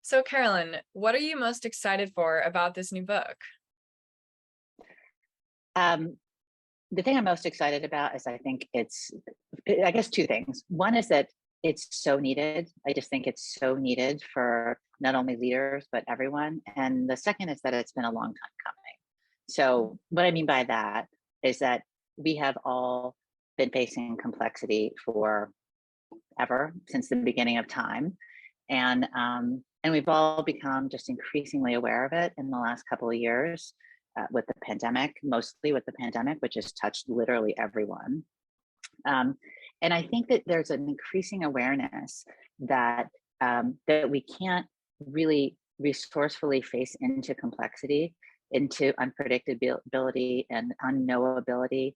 So, Carolyn, what are you most excited for about this new book? Um, the thing I'm most excited about is I guess two things. One is that it's so needed. I just think it's so needed for not only leaders, but everyone. And the second is that it's been a long time coming. So, what I mean by that is that we have all been facing complexity for ever since the beginning of time. And we've all become just increasingly aware of it in the last couple of years with the pandemic, mostly with the pandemic, which has touched literally everyone. Um, and I think that there's an increasing awareness that that we can't really resourcefully face into complexity, into unpredictability and unknowability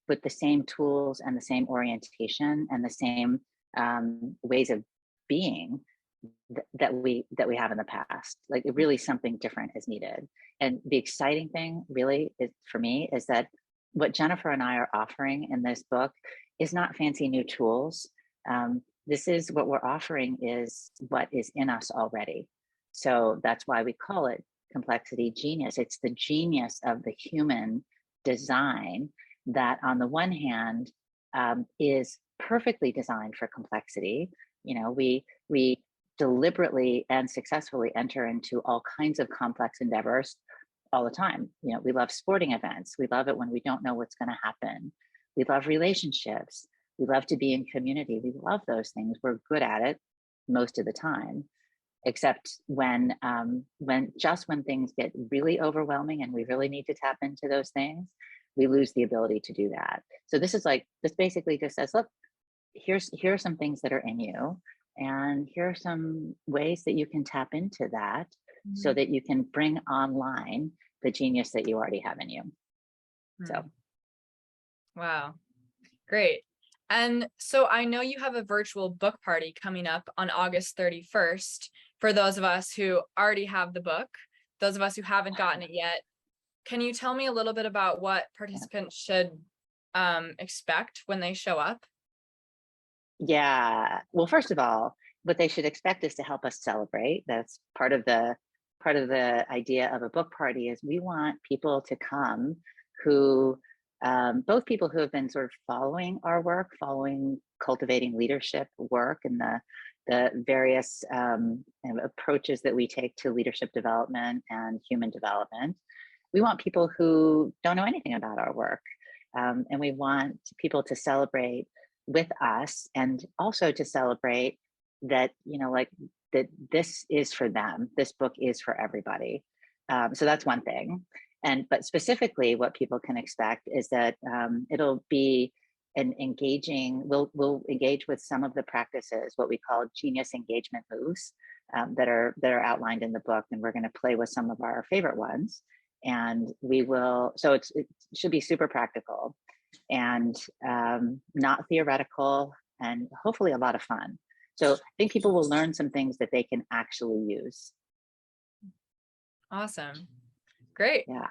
with the same tools and the same orientation and the same ways of being that we have in the past. Like really something different is needed. And the exciting thing really is for me is that what Jennifer and I are offering in this book is not fancy new tools. This is what we're offering is what is in us already. So that's why we call it complexity genius. It's the genius of the human design that on the one hand is perfectly designed for complexity. We deliberately and successfully enter into all kinds of complex endeavors all the time. We love sporting events. We love it when we don't know what's going to happen. We love relationships. We love to be in community. We love those things. We're good at it most of the time, except when things get really overwhelming and we really need to tap into those things, we lose the ability to do that. So this basically just says, look, here are some things that are in you, and here are some ways that you can tap into that so that you can bring online the genius that you already have in you. So, Wow, great. And so I know you have a virtual book party coming up on August 31st for those of us who already have the book, those of us who haven't gotten it yet. Can you tell me a little bit about what participants should expect when they show up? yeah. Well, first of all, what they should expect is to help us celebrate. That's part of the idea of a book party is we want people to come who both people who have been sort of following our work, following cultivating leadership work and the various approaches that we take to leadership development and human development. We want people who don't know anything about our work. And we want people to celebrate with us and also to celebrate that, that this is for them. This book is for everybody. So that's one thing. But specifically what people can expect is that it'll be we'll engage with some of the practices, what we call genius engagement moves that are outlined in the book. And we're going to play with some of our favorite ones. And it should be super practical and not theoretical and hopefully a lot of fun. So I think people will learn some things that they can actually use. Awesome. Great. Yeah.